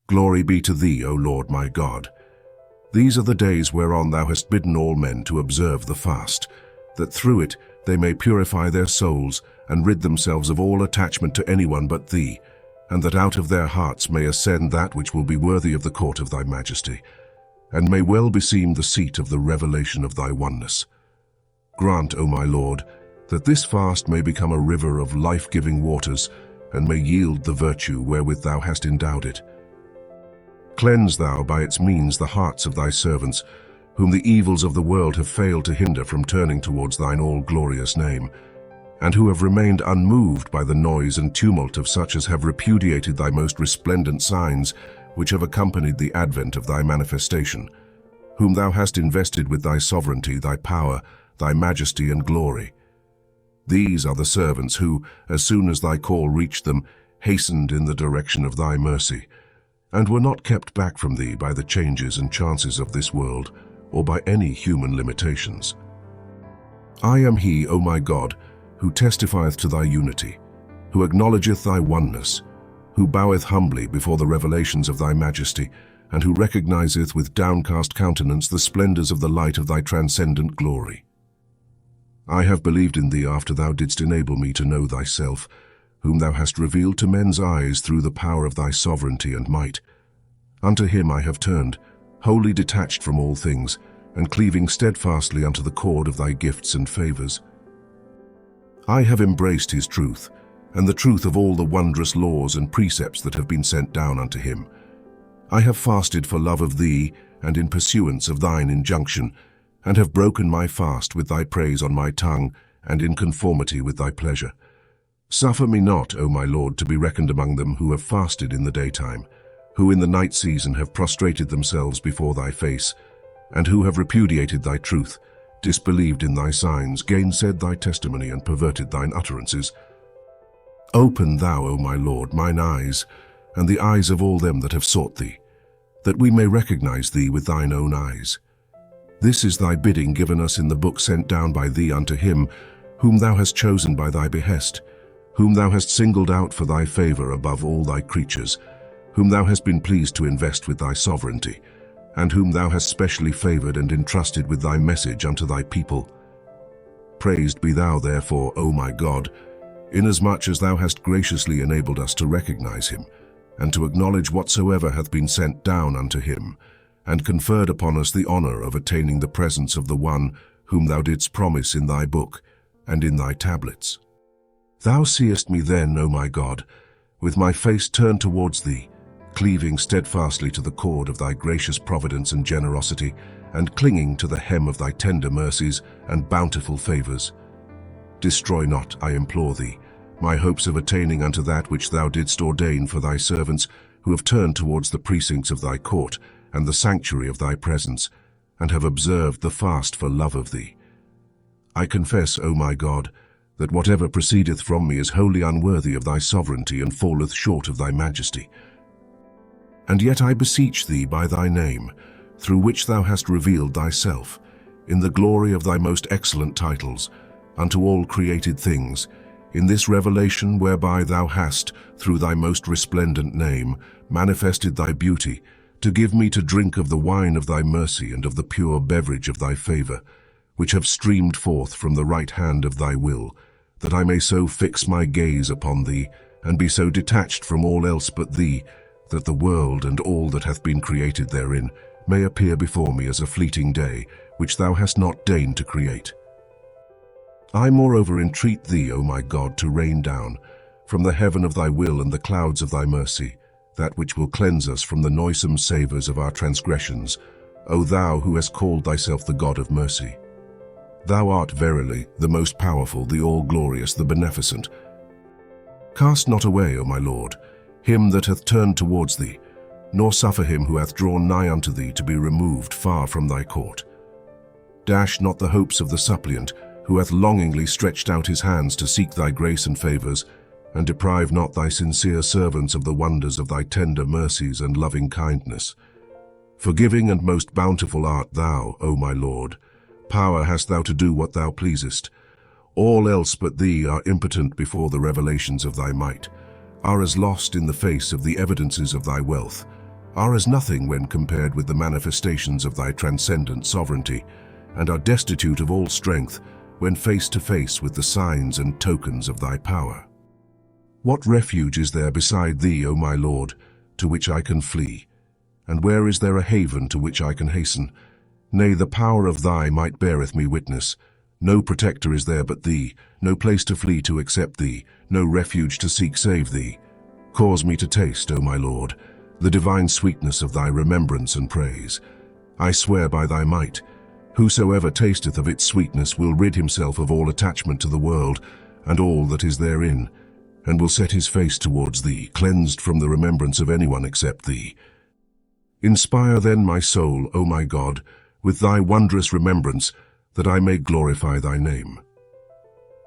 Glory be to thee, O Lord my God. These are the days whereon thou hast bidden all men to observe the fast, that through it they may purify their souls and rid themselves of all attachment to anyone but thee, and that out of their hearts may ascend that which will be worthy of the court of thy majesty, and may well beseem the seat of the revelation of thy oneness. Grant, O my Lord, that this fast may become a river of life-giving waters, and may yield the virtue wherewith thou hast endowed it. Cleanse thou by its means the hearts of thy servants, whom the evils of the world have failed to hinder from turning towards thine all-glorious name, and who have remained unmoved by the noise and tumult of such as have repudiated thy most resplendent signs, which have accompanied the advent of thy manifestation, whom thou hast invested with thy sovereignty, thy power, thy majesty and glory. These are the servants who, as soon as thy call reached them, hastened in the direction of thy mercy, and were not kept back from thee by the changes and chances of this world, or by any human limitations. I am he, O my God, who testifieth to thy unity, who acknowledgeth thy oneness, who boweth humbly before the revelations of thy majesty, and who recognizeth with downcast countenance the splendors of the light of thy transcendent glory. I have believed in thee after thou didst enable me to know thyself, whom thou hast revealed to men's eyes through the power of thy sovereignty and might. Unto him I have turned, wholly detached from all things, and cleaving steadfastly unto the cord of thy gifts and favors. I have embraced his truth, and the truth of all the wondrous laws and precepts that have been sent down unto him. I have fasted for love of thee, and in pursuance of thine injunction, and have broken my fast with thy praise on my tongue, and in conformity with thy pleasure. Suffer me not, O my Lord, to be reckoned among them who have fasted in the daytime, who in the night season have prostrated themselves before thy face, and who have repudiated thy truth, disbelieved in thy signs, gainsaid thy testimony, and perverted thine utterances. Open thou, O my Lord, mine eyes, and the eyes of all them that have sought thee, that we may recognize thee with thine own eyes. This is thy bidding given us in the book sent down by thee unto him, whom thou hast chosen by thy behest, whom thou hast singled out for thy favor above all thy creatures, whom thou hast been pleased to invest with thy sovereignty, and whom thou hast specially favored and entrusted with thy message unto thy people. Praised be thou therefore, O my God, inasmuch as thou hast graciously enabled us to recognize him, and to acknowledge whatsoever hath been sent down unto him, and conferred upon us the honor of attaining the presence of the one whom thou didst promise in thy book and in thy tablets. Thou seest me then, O my God, with my face turned towards thee, cleaving steadfastly to the cord of thy gracious providence and generosity, and clinging to the hem of thy tender mercies and bountiful favors. Destroy not, I implore thee, my hopes of attaining unto that which thou didst ordain for thy servants who have turned towards the precincts of thy court and the sanctuary of thy presence, and have observed the fast for love of thee. I confess, O my God, that whatever proceedeth from me is wholly unworthy of thy sovereignty and falleth short of thy majesty. And yet I beseech thee by thy name, through which thou hast revealed thyself, in the glory of thy most excellent titles, unto all created things, in this revelation whereby thou hast, through thy most resplendent name, manifested thy beauty, to give me to drink of the wine of thy mercy and of the pure beverage of thy favor, which have streamed forth from the right hand of thy will, that I may so fix my gaze upon thee, and be so detached from all else but thee, that the world and all that hath been created therein may appear before me as a fleeting day, which thou hast not deigned to create. I moreover entreat thee, O my God, to rain down, from the heaven of thy will and the clouds of thy mercy, that which will cleanse us from the noisome savours of our transgressions, O thou who hast called thyself the God of mercy. Thou art verily the most powerful, the all-glorious, the beneficent. Cast not away, O my Lord, him that hath turned towards thee, nor suffer him who hath drawn nigh unto thee to be removed far from thy court. Dash not the hopes of the suppliant, who hath longingly stretched out his hands to seek thy grace and favours, and deprive not thy sincere servants of the wonders of thy tender mercies and loving kindness. Forgiving and most bountiful art thou, O my Lord. Power hast thou to do what thou pleasest. All else but thee are impotent before the revelations of thy might, are as lost in the face of the evidences of thy wealth, are as nothing when compared with the manifestations of thy transcendent sovereignty, and are destitute of all strength when face to face with the signs and tokens of thy power. What refuge is there beside thee, O my Lord, to which I can flee? And where is there a haven to which I can hasten? Nay, the power of thy might beareth me witness. No protector is there but thee, no place to flee to except thee, no refuge to seek save thee. Cause me to taste, O my Lord, the divine sweetness of thy remembrance and praise. I swear by thy might, whosoever tasteth of its sweetness will rid himself of all attachment to the world and all that is therein, and will set his face towards thee, cleansed from the remembrance of anyone except thee. Inspire then my soul, O my God, with thy wondrous remembrance, that I may glorify thy name.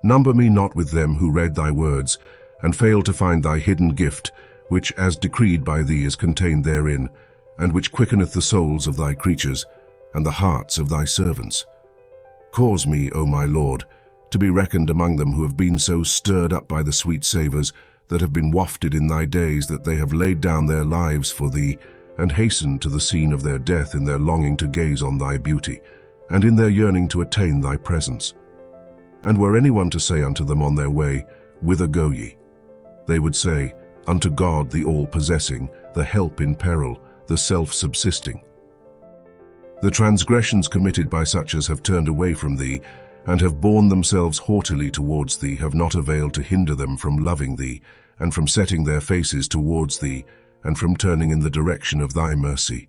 Number me not with them who read thy words, and fail to find thy hidden gift, which as decreed by thee is contained therein, and which quickeneth the souls of thy creatures, and the hearts of thy servants. Cause me, O my Lord, to be reckoned among them who have been so stirred up by the sweet savours that have been wafted in thy days, that they have laid down their lives for thee, and hastened to the scene of their death in their longing to gaze on thy beauty, and in their yearning to attain thy presence. And were anyone to say unto them on their way, Whither go ye? They would say, Unto God the all-possessing, the help in peril, the self-subsisting. The transgressions committed by such as have turned away from thee, and have borne themselves haughtily towards thee, have not availed to hinder them from loving thee, and from setting their faces towards thee, and from turning in the direction of thy mercy.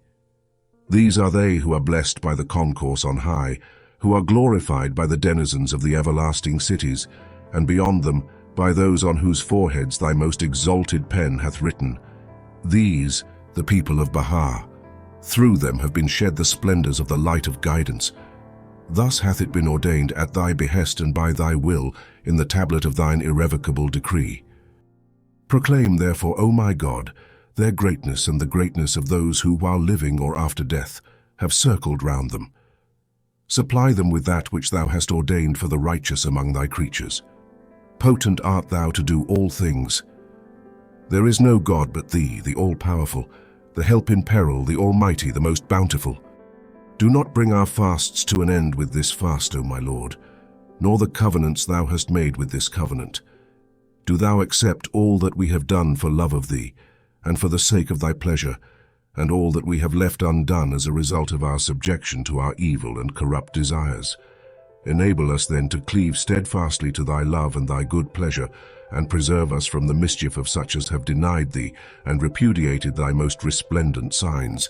These are they who are blessed by the concourse on high, who are glorified by the denizens of the everlasting cities, and beyond them by those on whose foreheads thy most exalted pen hath written. These, the people of Baha, through them have been shed the splendors of the light of guidance. Thus hath it been ordained at thy behest and by thy will in the tablet of thine irrevocable decree. Proclaim therefore, O my God, their greatness and the greatness of those who, while living or after death, have circled round them. Supply them with that which thou hast ordained for the righteous among thy creatures. Potent art thou to do all things. There is no God but thee, the all-powerful, the help in peril, the almighty, the most bountiful. Do not bring our fasts to an end with this fast, O my Lord, nor the covenants thou hast made with this covenant. Do thou accept all that we have done for love of thee, and for the sake of thy pleasure, and all that we have left undone as a result of our subjection to our evil and corrupt desires. Enable us then to cleave steadfastly to thy love and thy good pleasure, and preserve us from the mischief of such as have denied thee and repudiated thy most resplendent signs.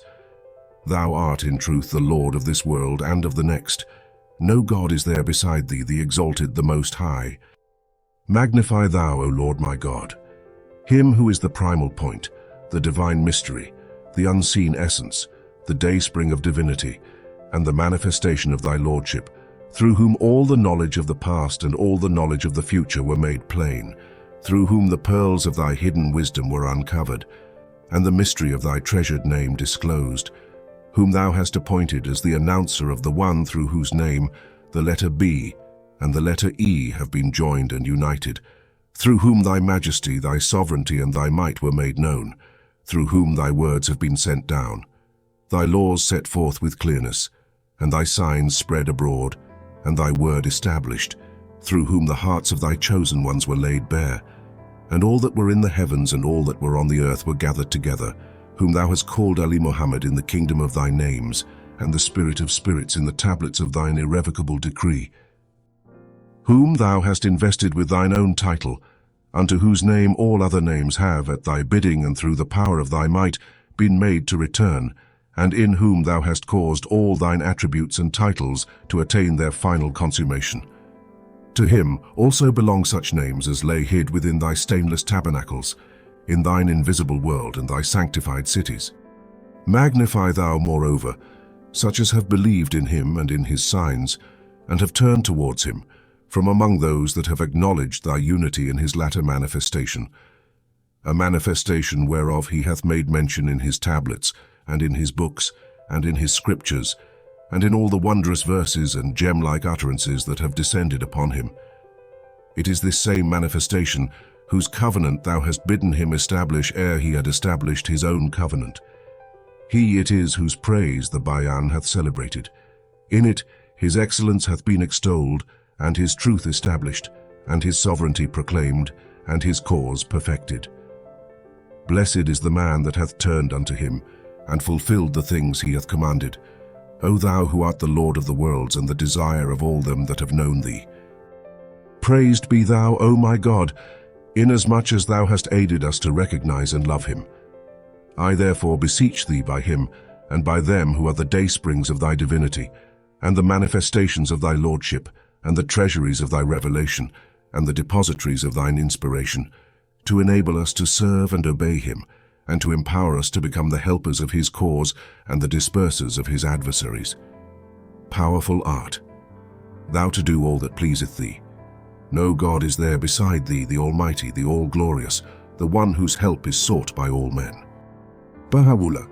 Thou art in truth the Lord of this world and of the next. No God is there beside thee, the exalted, the most high. Magnify thou, O Lord my God, him who is the primal point, the divine mystery, the unseen essence, the dayspring of divinity, and the manifestation of thy lordship, through whom all the knowledge of the past and all the knowledge of the future were made plain, through whom the pearls of thy hidden wisdom were uncovered, and the mystery of thy treasured name disclosed, whom thou hast appointed as the announcer of the one through whose name the letter B and the letter E have been joined and united, through whom thy majesty, thy sovereignty, and thy might were made known, through whom thy words have been sent down, thy laws set forth with clearness, and thy signs spread abroad, and thy word established, through whom the hearts of thy chosen ones were laid bare, and all that were in the heavens and all that were on the earth were gathered together, whom thou hast called Alí-Muhammad in the kingdom of thy names, and the Spirit of spirits in the tablets of thine irrevocable decree, whom thou hast invested with thine own title, unto whose name all other names have, at thy bidding and through the power of thy might, been made to return, and in whom thou hast caused all thine attributes and titles to attain their final consummation. To him also belong such names as lay hid within thy stainless tabernacles, in thine invisible world and thy sanctified cities. Magnify thou, moreover, such as have believed in him and in his signs, and have turned towards him, from among those that have acknowledged thy unity in his latter manifestation, a manifestation whereof he hath made mention in his tablets, and in his books, and in his scriptures, and in all the wondrous verses and gem-like utterances that have descended upon him. It is this same manifestation whose covenant thou hast bidden him establish ere he had established his own covenant. He it is whose praise the Bayan hath celebrated. In it his excellence hath been extolled, and his truth established, and his sovereignty proclaimed, and his cause perfected. Blessed is the man that hath turned unto him, and fulfilled the things he hath commanded. O thou who art the Lord of the worlds, and the desire of all them that have known thee. Praised be thou, O my God, inasmuch as thou hast aided us to recognize and love him. I therefore beseech thee by him, and by them who are the daysprings of thy divinity, and the manifestations of thy lordship, and the treasuries of thy revelation, and the depositories of thine inspiration, to enable us to serve and obey him, and to empower us to become the helpers of his cause and the dispersers of his adversaries. Powerful art, thou to do all that pleaseth thee. No God is there beside thee, the Almighty, the All-Glorious, the one whose help is sought by all men. Baha'u'lláh,